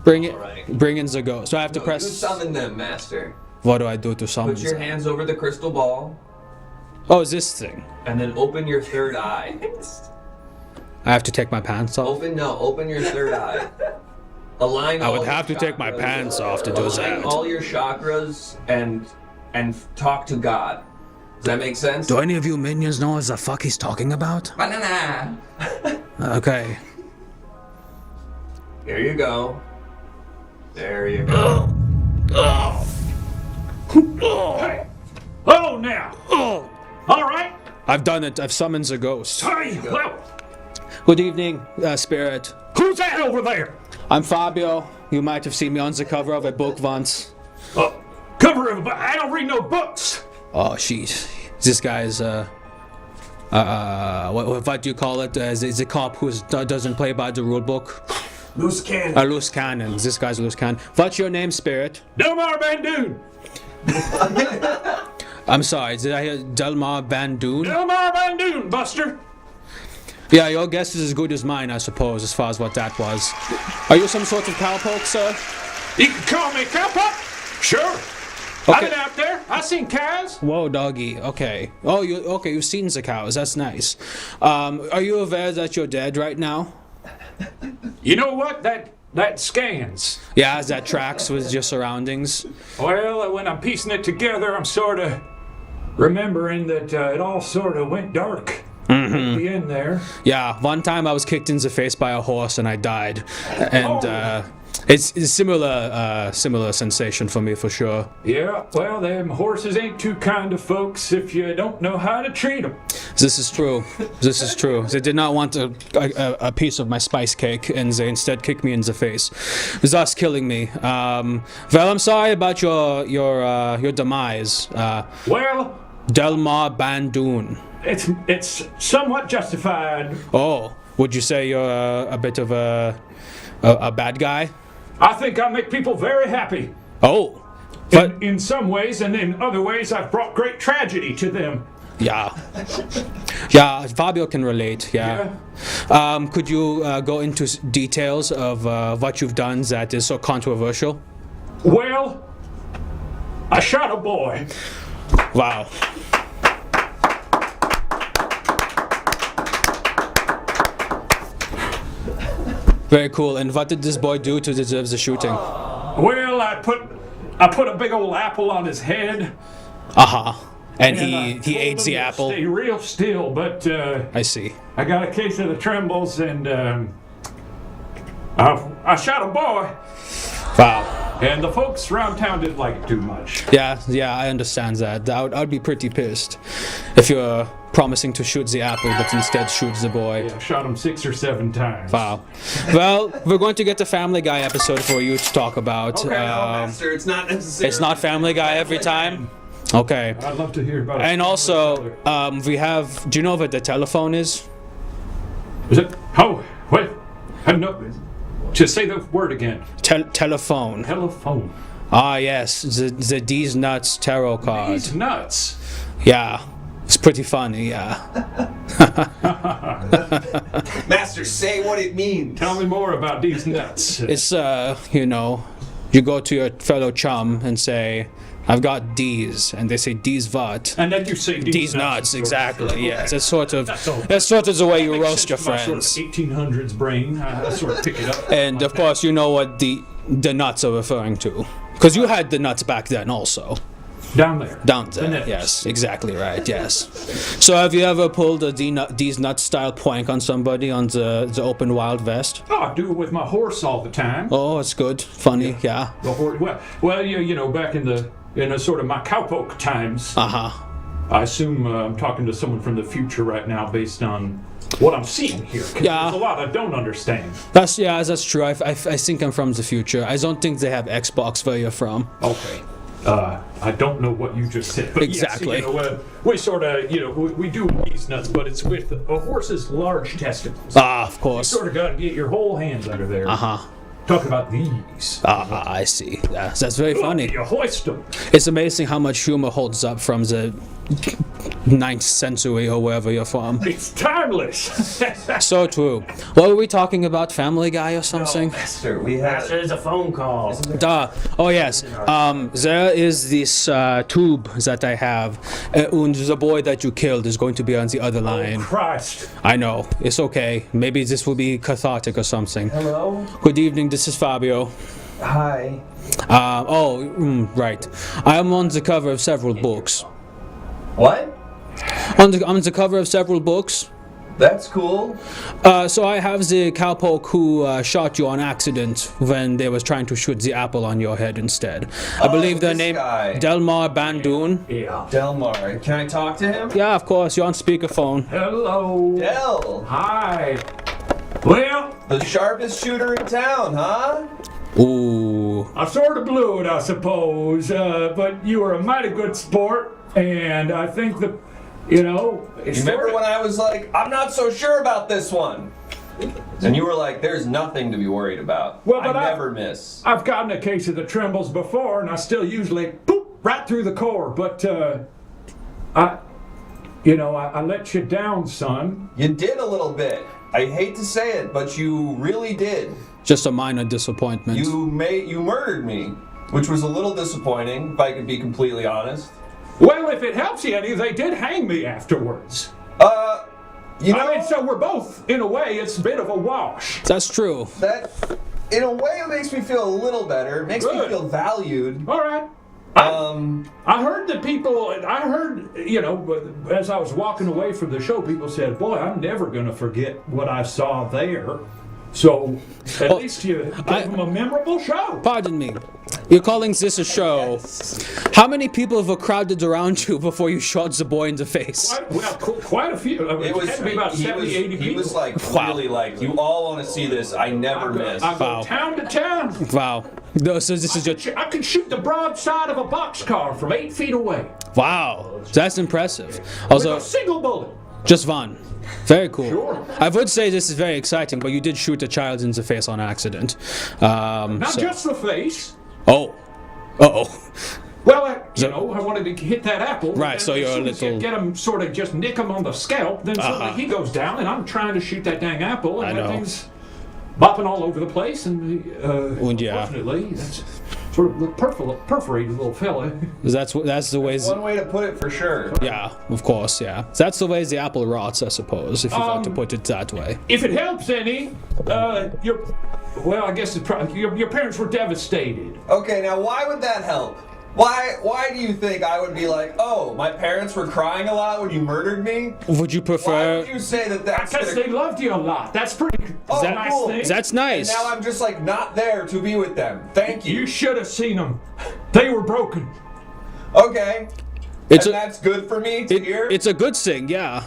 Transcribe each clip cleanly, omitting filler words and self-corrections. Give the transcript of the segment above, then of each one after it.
Bring it. Alright. Bring in the ghost. So I have to press. You summon them, Master. What do I do to summon? Put your hands over the crystal ball, Oh, is this thing? and then open your third eye. I have to take my pants off. Open your third eye. Align. I would all have to your take my chakras. pants off to do Align that. all your chakras and talk to God. Does that make sense? Do any of you minions know what the fuck he's talking about? Banana. Okay. Here you go. There you go. Hey. Oh, now. All right. I've done it. I've summoned a ghost. Hey, well, Good evening, spirit. who's that over there? I'm Fabio. You might have seen me on the cover of a book once. Cover of a book. I don't read no books. Oh, shit. This guy is, what do you call it? Is a cop who doesn't play by the rule book. Loose cannon. A loose cannon. This guy's a loose cannon. What's your name, spirit? Delmar Bandoon. I'm sorry, did I hear Delmar Van Doon? Delmar Bandoon, Buster. Yeah, your guess is as good as mine, I suppose, as far as what that was. Are you some sort of cowpoke, sir? You can call me Cowpup. Sure. I've been out there. I seen cows. Whoa, doggy. Okay. Oh, you've seen the cows. That's nice. Are you aware that you're dead right now? You know what? That scans. Yeah, that tracks with your surroundings. Well, when I'm piecing it together, I'm sort of remembering that it all sort of went dark at the end there. Yeah, one time I was kicked in the face by a horse and I died. And it's a similar sensation for me for sure. Yeah, well, them horses ain't too kind of folks if you don't know how to treat them. This is true. This is true. They did not want a piece of my spice cake, and they instead kicked me in the face, thus killing me. Well, I'm sorry about your demise, Well, Delmar Bandoon. it's somewhat justified. Oh, would you say you're a bit of a bad guy? I think I make people very happy. Oh, but In some ways, and in other ways, I've brought great tragedy to them. yeah, Fabio can relate. Yeah. Could you go into details of what you've done that is so controversial? Well, I shot a boy. Wow. Very cool. And what did this boy do to deserve the shooting? Well, I put a big old apple on his head. And I he told ate him the to apple. Stay real still, but I see. I got a case of the trembles, and I shot a boy. Wow. And the folks around town didn't like it too much. Yeah, I understand that. I'd be pretty pissed if you're promising to shoot the apple, but instead shoots the boy. I shot him 6 or 7 times. Wow. Well, we're going to get the Family Guy episode for you to talk about. Okay, Master, it's not necessary. It's not Family Guy every time? Okay. I'd love to hear about it. And also, we have... Do you know what the telephone is? Is it? Oh, wait. No. Just say the word again. Telephone. Telephone. Ah, yes. The D's Nuts tarot card. These nuts. Yeah. It's pretty funny, yeah. Master, say what it means. Tell me more about these nuts. It's, you go to your fellow chum and say, I've got D's, and they say, D's what? And then you say D's nuts, exactly, Okay. yes. That's sort of all. the way you Makes roast your sense to my friends. Sort of 1800s brain. I sort of pick it up. And of course, you know what the nuts are referring to. Because you had the nuts back then also. Down there. Down there, nips. yes, exactly right, yes. So have you ever pulled a D's nuts style prank on somebody on the open Wild West? Oh, I do it with my horse all the time. Oh, it's good, funny, yeah. The horse. Well, you know, back in the sort of my cowpoke times. I assume I'm talking to someone from the future right now, based on what I'm seeing here. 'Cause Yeah. There's a lot I don't understand. That's true. I think I'm from the future. I don't think they have Xbox where you're from. Okay. I don't know what you just said, but Exactly. Yes, you know, we sort of, we do these nuts, but it's with a horse's large testicles. Of You course. sort of got to get your whole hands under there. Talking about these. I see. That's very funny. You hoist them. It's amazing how much humor holds up from the 9th century or wherever you're from. It's timeless. So true. What were we talking about? Family Guy or something? Master, we have. There's a phone call. Duh. Oh yes. There is this tube that I have, and the boy that you killed is going to be on the other line. Christ. I know. It's okay. Maybe this will be cathartic or something. Hello? Good evening. This is Fabio. Hi. Right. I am on the cover of several books. What? On the cover of several books. That's cool. So I have the cowpoke who shot you on accident when they was trying to shoot the apple on your head instead. I believe their this name guy. Delmar Bandoon. Yeah. Delmar. Can I talk to him? Yeah, of course. You're on speakerphone. Hello. Del. Hi. Well, The sharpest shooter in town, huh? Ooh. I sort of blew it, I suppose, but you were a mighty good sport, and I think that, you know... You remember when I was like, I'm not so sure about this one? And you were like, there's nothing to be worried about. Well, but I never miss. I've gotten a case of the trembles before, and I still usually, boop, right through the core, but, I let you down, son. You did a little bit. I hate to say it, but you really did. Just a minor disappointment. You murdered me, which was a little disappointing, if I could be completely honest. Well, if it helps you any, they did hang me afterwards. You know, I mean, so we're both, in a way, it's a bit of a wash. That's true. that, in a way, it makes me feel a little better. It makes me Good. feel valued. All right. I heard that people, as I was walking away from the show, people said, boy, I'm never going to forget what I saw there. So, at least you gave them a memorable show. Pardon me. You're calling this a show. How many people were crowded around you before you shot the boy in the face? Quite a few. It was, had to be about 70, 80 people. he was like, Wow. really like, you all want to see this, I never miss. I go Wow. town to town. Wow. No, so this is just... I could shoot the broadside of a boxcar from 8 feet away Wow. That's impressive. with Also, a single bullet. just one. Very cool. Sure. I would say this is very exciting, but you did shoot a child in the face on accident. Not So- just the face. Oh. Uh-oh. Well, I wanted to hit that apple. Right, and so as you're a soon as you little- get him, sort of just nick him on the scalp, then suddenly he goes down, and I'm trying to shoot that dang apple, and I that know. thing's bopping all over the place, and yeah. unfortunately, that's sort of perforated little fella. That's the ways... One way to put it for sure. Yeah, of course, yeah. That's the ways the apple rots, I suppose, if you like to put it that way. If it helps any, I guess your parents were devastated. Okay, now why would that help? Why do you think I would be like, oh, my parents were crying a lot when you murdered me? Would you Why prefer... would you say that's Because gonna... they loved you a lot. That's pretty. Oh, a nice cool. thing. That's nice. And now I'm just like not there to be with them. Thank you. You should have seen them. They were broken. Okay. It's And a, that's good for me to hear? it's a good thing, yeah.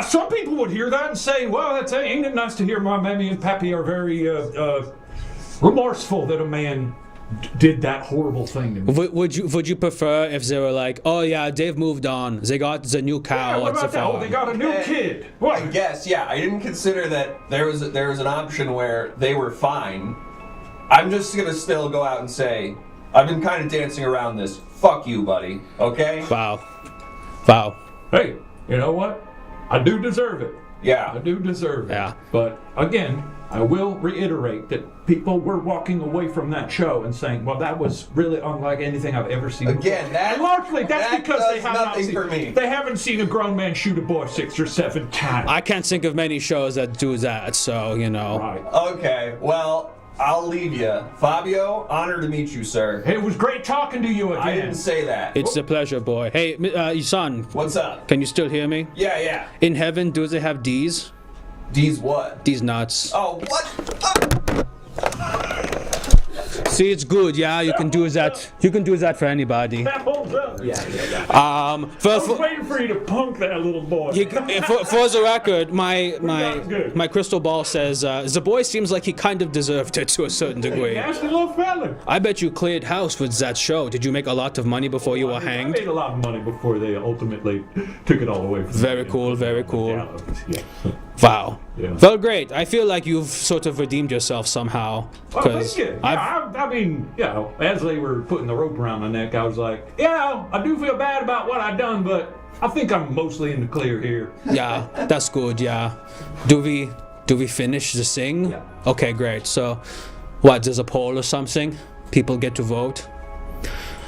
Some people would hear that and say, well, ain't it nice to hear my mammy and pappy are very remorseful that a man did that horrible thing to me. Would you prefer if they were like, oh yeah, they've moved on, they got the new cow What at the about that? Oh, they farm. got a new kid. What? I guess, yeah. I didn't consider that there was an option where they were fine. I'm just gonna still go out and say, I've been kind of dancing around this. Fuck you, buddy. Okay? Wow. Hey, you know what? I do deserve it. I Yeah. do deserve it. Yeah. But again, I will reiterate that people were walking away from that show and saying, well, that was really unlike anything I've ever seen. Again, that- and largely that's that because they does have not nothing seen, for me. They haven't seen a grown man shoot a boy 6 or 7 times. I can't think of many shows that do that, so, you know. Right. Okay, well, I'll leave you. Fabio, honor to meet you, sir. Hey, it was great talking to you again. I didn't say that. It's a pleasure, boy. Hey, son, What's up? can you still hear me? Yeah. In heaven, do they have D's? D's what? These nuts. Oh, what? See, it's good, yeah? You can do that. You can do that for anybody. That holds up. Yeah. I was For waiting for you to punk that little boy. the record, my good. my crystal ball says the boy seems like he kind of deserved it to a certain degree. Nasty little fella. I bet you cleared house with that show. Did you make a lot of money before you were I hanged? made a lot of money before they ultimately took it all away from me. Very cool, very cool. Yeah. Wow. Yeah. Well, great. I feel like you've sort of redeemed yourself somehow. Oh, thank you. Yeah, I mean, as they were putting the rope around my neck, I was like, I do feel bad about what I've done, but I think I'm mostly in the clear here. Yeah, that's good. Yeah. Do we finish the sing? Yeah. Okay, great. So, what? There's a poll or something? People get to vote.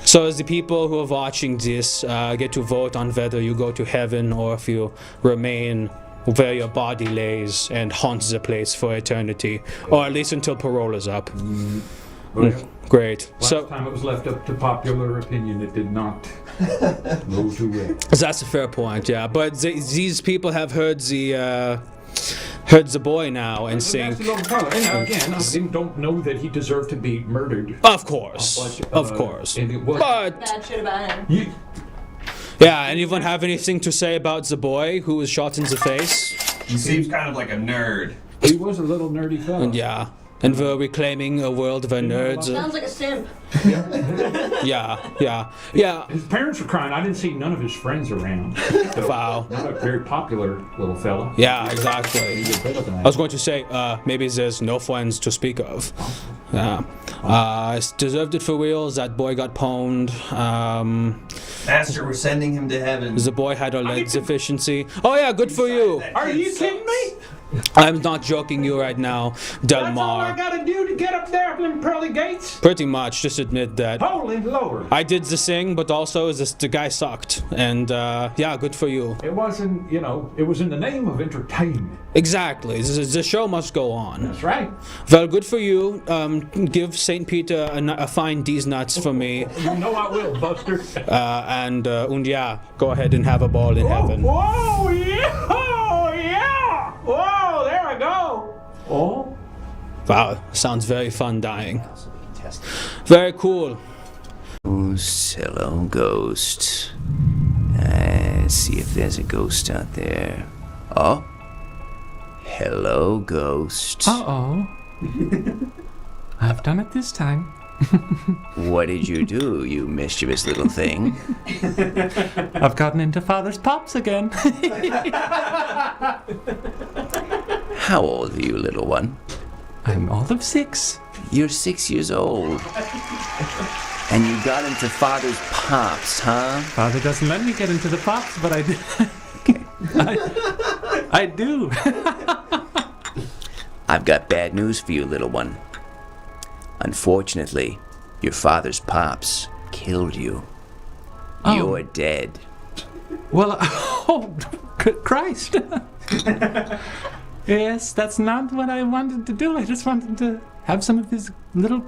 So, as the people who are watching this get to vote on whether you go to heaven or if you remain where your body lays and haunts the place for eternity, or at least until parole is up. Well, Great. last So time it was left up to popular opinion, it did not go too well. that's a fair point. Yeah, but these people have heard the boy now and Nasty think, little fella. And again, I don't know that he deserved to be murdered. of course, But, of course. and it was, But Bad shit about him. you, yeah, anyone have anything to say about the boy who was shot in the face? He seems kind of like a nerd. he was a little nerdy fella. And yeah. And we're reclaiming a world where nerds. Sounds like a simp. Yeah. His parents were crying. I didn't see none of his friends around. So, Wow. not a very popular little fella. Yeah, exactly. He's a bit of an I was going to say, maybe there's no friends to speak of. Yeah. Deserved it for reals. That boy got pwned. Master, we're sending him to heaven. The boy had a lead deficiency. Oh yeah, good for you. Are you kidding me? I'm not joking you right now, That's all I Delmar. gotta do to get up there up in pearly gates? Pretty much, just admit that. Holy Lord. I did the thing, but also the guy sucked. And yeah, good for you. It wasn't, it was in the name of entertainment. Exactly. The show must go on. That's right. Well, good for you. Give St. Peter a fine D's nuts for me. You know I will, Buster. And yeah, go ahead and have a ball in heaven. Whoa, yeah! Oh, yeah! Whoa, there I go! Oh? Wow, sounds very fun dying. Very cool. Hello, ghost. Let's see if there's a ghost out there. Oh? Hello, ghost. Uh-oh. I've done it this time. What did you do, you mischievous little thing? I've gotten into Father's Pops again. How old are you, little one? I'm all of 6. You're 6 years old. And you got into Father's Pops, huh? Father doesn't let me get into the Pops, but I do. I do. I've got bad news for you, little one. Unfortunately, your father's Pops killed you. Oh. You're dead. Well, oh, Christ. Yes, that's not what I wanted to do. I just wanted to have some of his little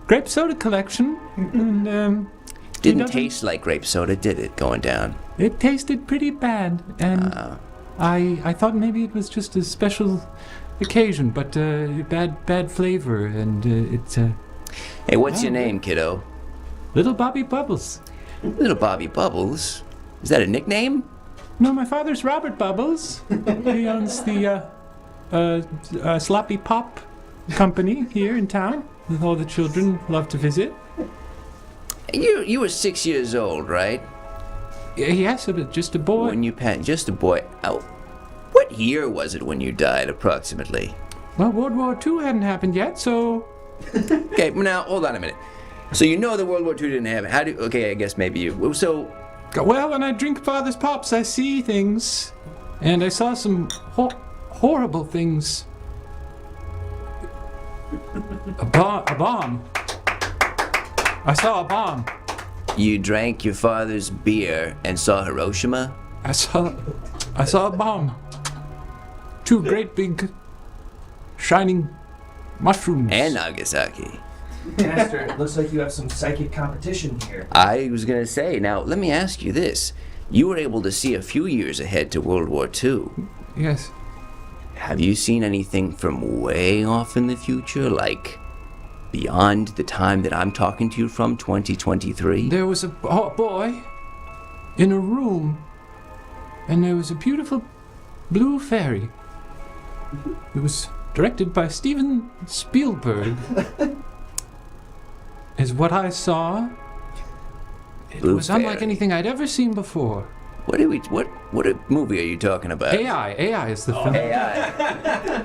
grape soda collection. And, Didn't taste like grape soda, did it, going down? It tasted pretty bad, and I thought maybe it was just a special occasion, but bad flavor, and it's Hey, what's your name, kiddo? Little Bobby Bubbles. Little Bobby Bubbles? Is that a nickname? No, my father's Robert Bubbles. He owns the Sloppy Pop company here in town. All the children love to visit. You were 6 years old, right? Yes, but just a boy. When you just a boy. Oh, what year was it when you died, approximately? Well, World War II hadn't happened yet, so Okay, now hold on a minute. So you know that World War II didn't happen. How do? Okay, I guess maybe you. So well, when I drink Father's Pops, I see things, and I saw some horrible things. A bomb. I saw a bomb. you drank your father's beer and saw Hiroshima? I saw a bomb. 2 great big shining mushrooms. And Nagasaki. Master, it looks like you have some psychic competition here. I was gonna say, now let me ask you this. You were able to see a few years ahead to World War II. Yes. Have you seen anything from way off in the future? Like beyond the time that I'm talking to you from, 2023? There was a boy in a room, and there was a beautiful blue fairy. It was directed by Steven Spielberg. Is what I saw. It Blue was unlike fairy. anything I'd ever seen before. What movie are you talking about? AI is the film. AI.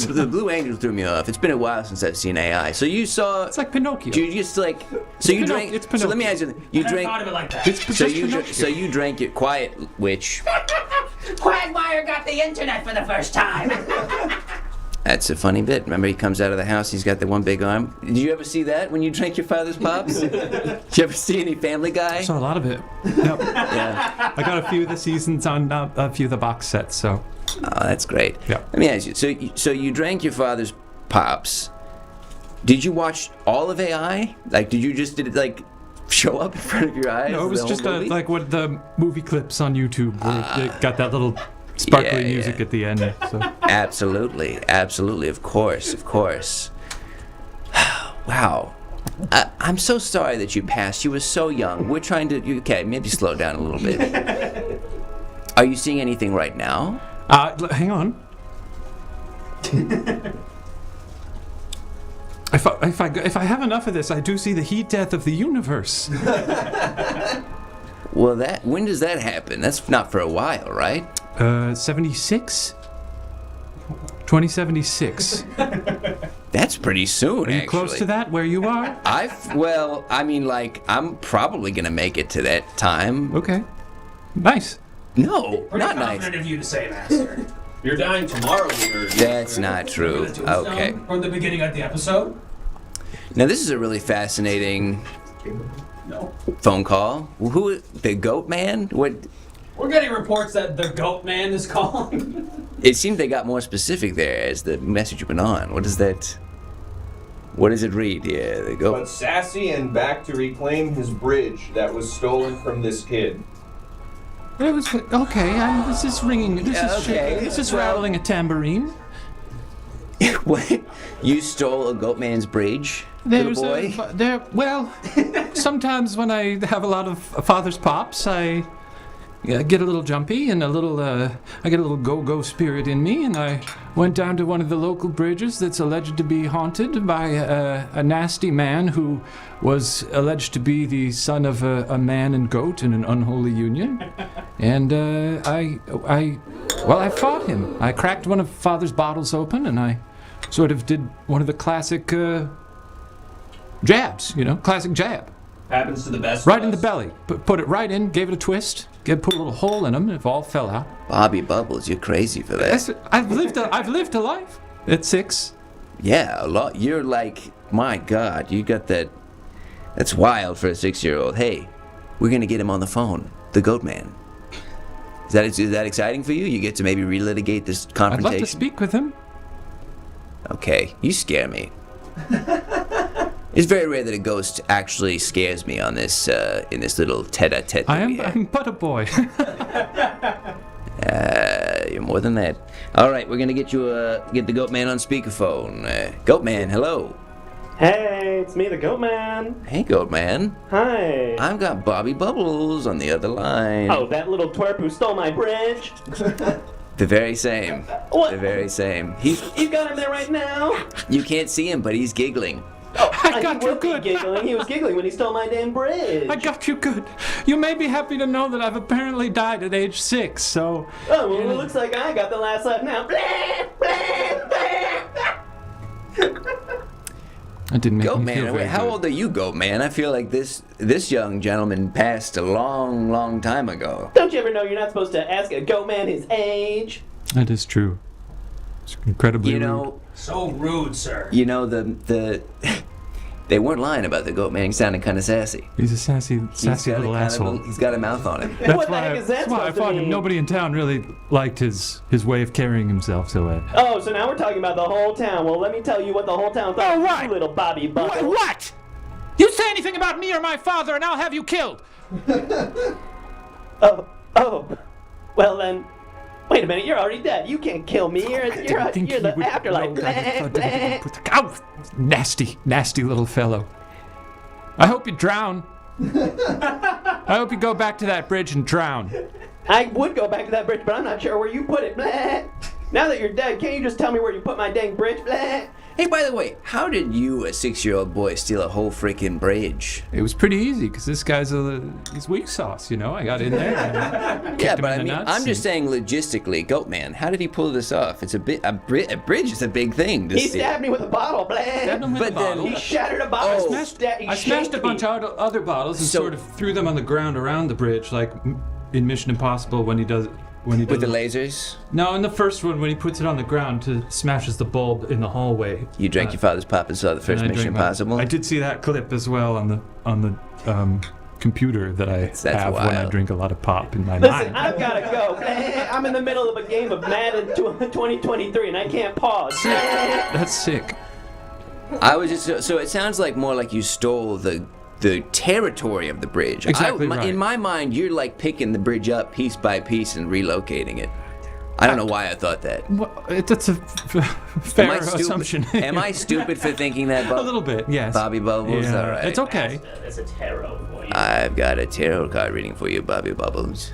The Blue Angel threw me off. It's been a while since I've seen AI. So you saw... It's like Pinocchio. You just like... So you drank... It's So let me Pinocchio. ask you... You I drank... thought of it like that. It's So just you, Pinocchio. so you drank it quiet, witch. Quagmire got the internet for the first time. That's a funny bit. Remember, he comes out of the house, he's got the one big arm. Did you ever see that when you drank your father's pops? Did you ever see any Family Guy? I saw a lot of it. Yep. Yeah. I got a few of the seasons on a few of the box sets, so. Oh, that's great. Yeah. Let me ask you. So you drank your father's pops. Did you watch all of AI? Like, did it like show up in front of your eyes? No, it was the just whole movie? like what the movie clips on YouTube where it got that little sparkly Yeah, music yeah. at the end. So. Absolutely, of course. Wow. I'm so sorry that you passed. You were so young. We're trying to... Okay, maybe slow down a little bit. Are you seeing anything right now? Hang on. If I have enough of this, I do see the heat death of the universe. Well, when does that happen? That's not for a while, right? 76? 2076. That's pretty soon, Are you actually. close to that where you are? I'm probably gonna make it to that time. Okay. Nice. No, Pretty not nice. confident of you to say, Master. You're dying tomorrow, we heard. That's not true. The tombstone Okay. From the beginning of the episode? Now this is a really fascinating No. phone call. Who? The Goatman? What? We're getting reports that the Goatman is calling. It seemed they got more specific there as the message went on. What is that? What does it read here? The But goat. sassy and back to reclaim his bridge that was stolen from this kid. It was okay. This is ringing. This Yeah, is okay. shaking. This is rattling a tambourine. What? You stole a Goatman's bridge, little boy? Well, sometimes when I have a lot of father's pops, I get a little jumpy and I get a little go-go spirit in me, and I went down to one of the local bridges that's alleged to be haunted by a nasty man who was alleged to be the son of a man and goat in an unholy union. And I fought him. I cracked one of father's bottles open, and I sort of did one of the classic jabs, classic jab. Happens to the best Right of in the us. belly. Put it right in, gave it a twist, put a little hole in him, and it all fell out. Bobby Bubbles, you're crazy for that. I've lived a life at 6. Yeah, a lot. You're like, my God, you got that. That's wild for a 6-year-old. Hey, we're gonna get him on the phone. The Goatman. Is that exciting for you? You get to maybe relitigate this I'd confrontation. love to speak with him. Okay, you scare me. It's very rare that a ghost actually scares me on this in this little tete-a-tete. I'm but a boy. You're more than that. All right, we're gonna get the Goatman on speakerphone. Goatman, hello. Hey, it's me, the Goatman. Hey, Goatman. Hi. I've got Bobby Bubbles on the other line. Oh, that little twerp who stole my bridge? The very same. What? The very same. You've got him there right now? You can't see him, but he's giggling. I got he you would be good. giggling. He was giggling when he stole my damn bridge. I got you good. You may be happy to know that I've apparently died at age 6, so... Oh, well, it looks like I got the last laugh now. Blah, blah, blah. That didn't make me feel Goatman, very how good. old are you, Goatman? I feel like this young gentleman passed a long, long time ago. Don't you ever know you're not supposed to ask a Goatman his age? That is true. It's incredibly You rude. know, So rude, sir. the they weren't lying about the Goatman. He sounded kind of sassy. He's a sassy He's got little kind of asshole. he's got a mouth on him. What the heck is that That's why I supposed to fought him. mean? Nobody in town really liked his way of carrying himself, so Oh, so now we're talking about the whole town. Well, let me tell you what the whole town thought. Oh, right. You little Bobby Buckle. What? You say anything about me or my father, and I'll have you killed. Oh. Well then, wait a minute. You're already dead. You can't kill me. You're the afterlife. Blah, blah. Ow! Nasty little fellow. I hope you drown. I hope you go back to that bridge and drown. I would go back to that bridge, but I'm not sure where you put it. Blah. Now that you're dead, can't you just tell me where you put my dang bridge? Blah. Hey, by the way, how did you, a 6-year-old boy, steal a whole freaking bridge? It was pretty easy because this guy's he's weak sauce, you know. I got in there. And Yeah, kicked him but in I the mean, nuts I'm just saying logistically, Goatman, how did he pull this off? It's a bridge is a big thing to He steal. stabbed me with a bottle, Stabbed him blah. with a But then- bottle. He shattered a bottle. Oh. I smashed a bunch of other bottles and So- sort of threw them on the ground around the bridge, like in Mission Impossible when he does. With the lasers? No, in the first one when he puts it on the ground to smashes the bulb in the hallway. You drank your father's pop and saw the first And I Mission drank my- Impossible? I did see that clip as well on the computer that I That's have when I wild. drink a lot of pop in my Listen, mind. I've gotta go. I'm in the middle of a game of Madden 2023 and I can't pause. That's sick. I was just so it sounds like more like you stole the territory of the bridge. Exactly right. In my mind, you're like picking the bridge up piece by piece and relocating it. I don't know why I thought that. Well, that's a fair assumption. Am I stupid for thinking that? A little bit, yes. Bobby Bubbles? Yeah, All right. it's okay. That's a tarot for you. I've got a tarot card reading for you, Bobby Bubbles.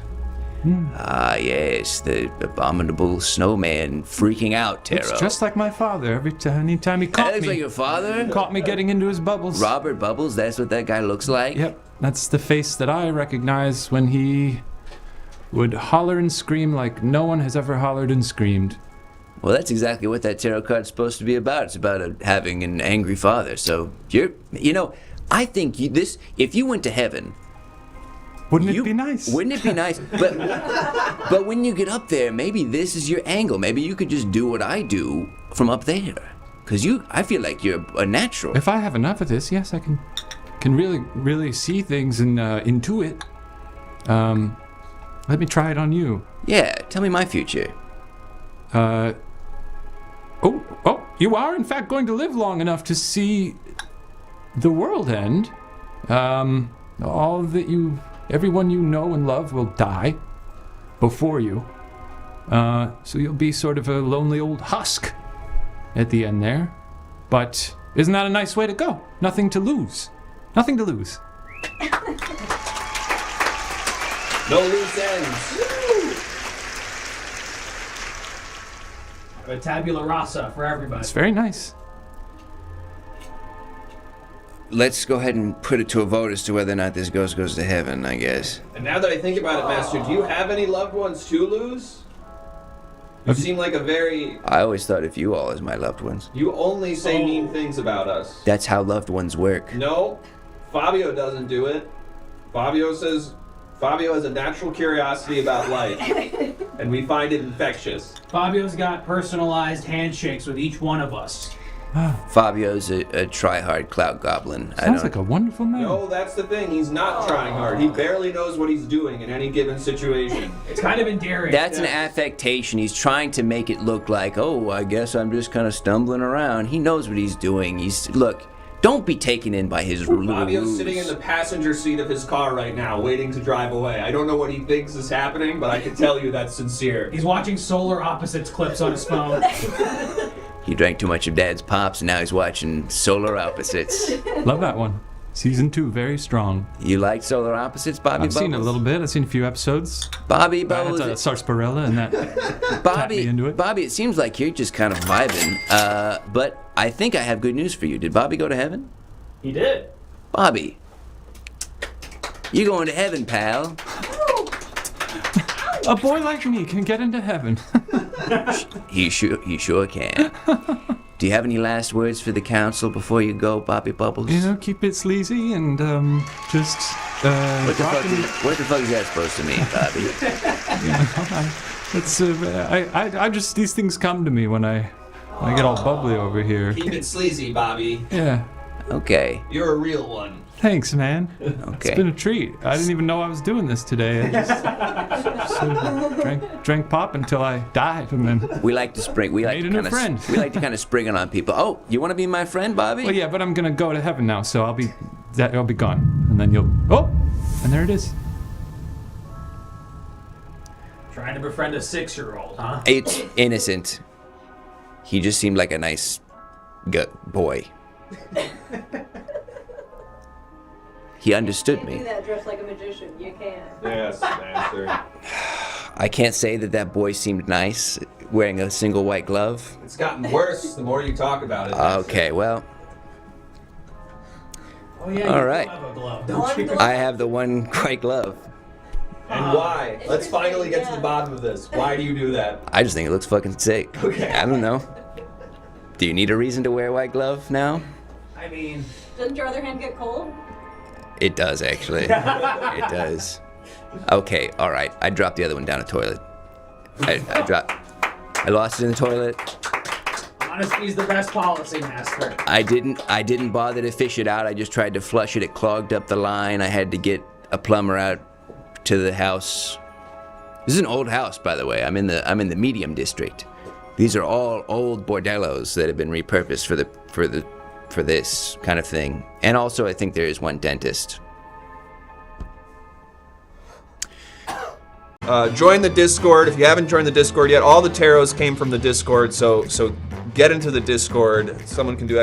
Ah, yes, the abominable snowman freaking out tarot. It's just like my father. Anytime he That caught looks me, like your father? caught me getting into his bubbles. Robert Bubbles, that's what that guy looks like? Yep, that's the face that I recognize when he would holler and scream like no one has ever hollered and screamed. Well, that's exactly what that tarot card's supposed to be about. It's about having an angry father. So, I think if you went to heaven, Wouldn't it be nice? Wouldn't it be nice? But when you get up there, maybe this is your angle. Maybe you could just do what I do from up there. Because I feel like you're a natural. If I have enough of this, yes, I can really see things and intuit. Let me try it on you. Yeah, tell me my future. Oh, you are in fact going to live long enough to see the world end. Everyone you know and love will die before you. So you'll be sort of a lonely old husk at the end there. But isn't that a nice way to go? Nothing to lose. Nothing to lose. No loose ends. A tabula rasa for everybody. It's very nice. Let's go ahead and put it to a vote as to whether or not this ghost goes to heaven, I guess. And now that I think about it, Master, do you have any loved ones to lose? You seem like a very... I always thought of you all as my loved ones. You only say mean things about us. That's how loved ones work. No, Fabio doesn't do it. Fabio says Fabio has a natural curiosity about life, and we find it infectious. Fabio's got personalized handshakes with each one of us. Fabio's a try-hard cloud goblin. Sounds like a wonderful man. No, that's the thing. He's not trying hard. He barely knows what he's doing in any given situation. It's kind of endearing. That's an affectation. He's trying to make it look like, oh, I guess I'm just kind of stumbling around. He knows what he's doing. Look, don't be taken in by his little Fabio's ruse. sitting in the passenger seat of his car right now, waiting to drive away. I don't know what he thinks is happening, but I can tell you that's sincere. He's watching Solar Opposites clips on his phone. He drank too much of Dad's pops, and now he's watching Solar Opposites. Love that one. Season 2, very strong. You like Solar Opposites, Bobby I've Bubbles? seen a little bit. I've seen a few episodes. Bobby Bubbles. That's sarsaparilla and that tapped Bobby, me into it. Bobby, it seems like you're just kind of vibing. But I think I have good news for you. Did Bobby go to heaven? He did. Bobby, you going to heaven, pal? A boy like me can get into heaven. He sure can. Do you have any last words for the council before you go, Bobby Bubbles? Keep it sleazy and just What the rock and- fuck is that supposed to mean, Bobby? I just these things come to me when I get all bubbly over here. Keep it sleazy, Bobby. Yeah. Okay. You're a real one. Thanks, man. Okay. It's been a treat. I didn't even know I was doing this today. I just sort of drank pop until I died, and then. We like to spring. We like Made to a new kind of. friend. We like to kind of spring it on people. Oh, you want to be my friend, Bobby? Well, yeah, but I'm gonna go to heaven now, so I'll be gone, and then you'll. Oh, and there it is. Trying to befriend a 6-year-old, huh? It's innocent. He just seemed like a nice boy. He understood You me. can do that dressed like a magician. You can. Yes, Master. I can't say that boy seemed nice wearing a single white glove? It's gotten worse the more you talk about it. Okay, well, Oh yeah. All you right. do have a glove, don't you? I have the one white glove. And why? Let's finally get to the bottom of this. Why do you do that? I just think it looks fucking sick. Okay. I don't know. Do you need a reason to wear a white glove now? I mean, Doesn't your other hand get cold? It does, actually. It does. Okay, all right. I dropped the other one down the toilet. I lost it in the toilet. honesty is the best policy, master. I didn't bother to fish it out. I just tried to flush it. It clogged up the line. I had to get a plumber out to the house. This is an old house, by the way. I'm in the medium district. These are all old bordellos that have been repurposed for this kind of thing. And also, I think there is one dentist. Join the Discord. If you haven't joined the Discord yet, all the tarots came from the Discord, so get into the Discord. Someone can do !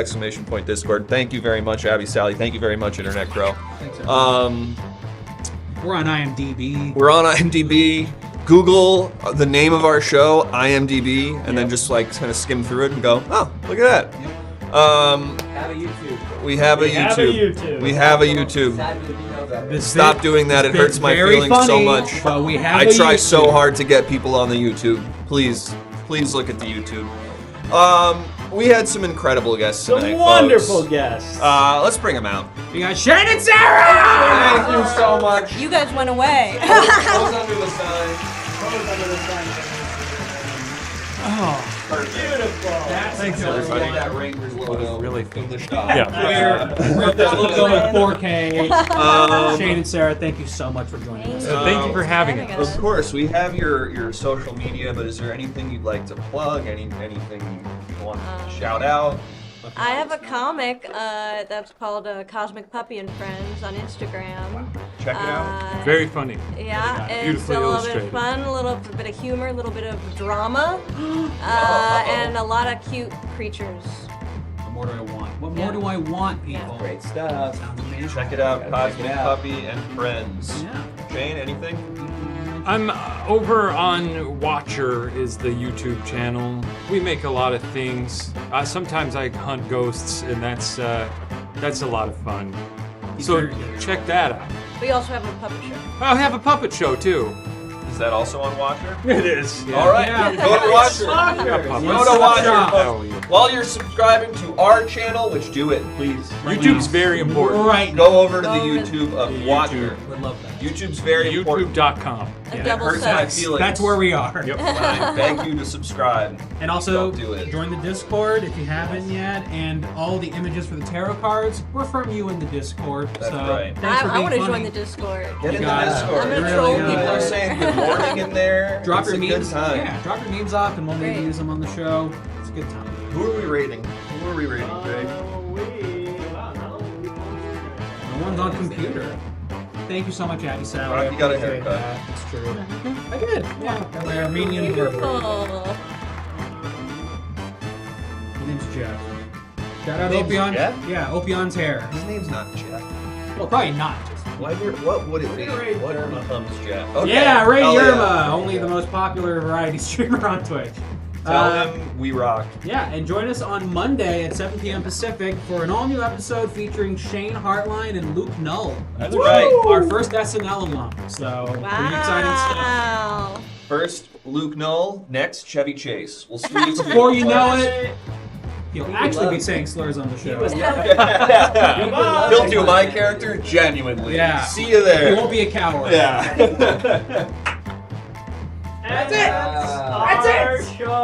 Discord. Thank you very much, Abby Sally. Thank you very much, Internet Crow. Thanks, We're on IMDb. We're on IMDb. Google the name of our show, IMDb, and then just like kind of skim through it and go, oh, look at that. Have a YouTube. We have a YouTube. We have a YouTube. Stop doing that. It hurts my feelings so much. But we have I try so hard to get people on the YouTube. Please look at the YouTube. We had some incredible guests tonight. Some wonderful folks. guests. Let's bring them out. We got Shane and Sarah! Thank you so much. You guys went away. Close under the sun. Beautiful. Thanks, Everybody, that Rangers logo really in the shot. We're that logo in 4K. Shane and Sarah, thank you so much for joining us. Thank you for having Of us. course, we have your social media, but is there anything you'd like to plug? Anything you want to shout out? I have a comic that's called Cosmic Puppy and Friends on Instagram. Check it out. Very funny. Yeah, it's Beautifully a little illustrated. bit fun, a little bit of humor, a little bit of drama, and a lot of cute creatures. What more do I want? What more do I want, people? Great stuff. Sounds amazing. Check it out, Cosmic Puppy and Friends. Yeah. Jane, anything? I'm over on Watcher is the YouTube channel. We make a lot of things. Sometimes I hunt ghosts, and that's a lot of fun. So check that out. We also have a puppet show. I have a puppet show too. Is that also on Watcher? It is. Yeah. All right, go to Watcher. Go to Watcher. Oh, yeah. While you're subscribing to our channel, which do it, please. YouTube's very important. Right. Go over to the Go over YouTube of Watcher. Would love that. YouTube's very important. YouTube.com. A It double hurts my sex. feelings. That's where we are. Yep. When I beg you to subscribe. And also, Don't do it. join the Discord if you haven't yet. And all the images for the tarot cards were from you in the Discord. That's so right. thanks for I being want to funny. join the Discord. Get in the got it. Discord. I'm gonna Really troll good. People are people. saying good morning in there. Drop It's your a memes. good time. Yeah, drop your memes off, and we'll maybe Great. use them on the show. It's a good time. Who are we rating? Who are we rating, Jay? No one's on computer. Thank you so much, Abby Sally. You got a Appreciate haircut. that. It's true. I did. Yeah. Got my Armenian barber. Beautiful. His name's Jeff. Shout out Name's Opion. Jeff? Yeah, Opion's hair. His name's not Jeff. Well, probably not. Just What would it be? What becomes Jeff? Okay. Yeah, Ray Hell Yerma, only the most popular variety streamer on Twitch. Tell him we rock. Yeah, and join us on Monday at 7 p.m. Pacific for an all-new episode featuring Shane Hartline and Luke Null. That's right. Our first SNL alum, so pretty exciting stuff. Wow. First, Luke Null. Next, Chevy Chase. We'll see you Before you know it, he'll actually be saying slurs on the show. He'll do my character genuinely. Yeah. See you He there. won't be a coward. Yeah. That's it. That's our show.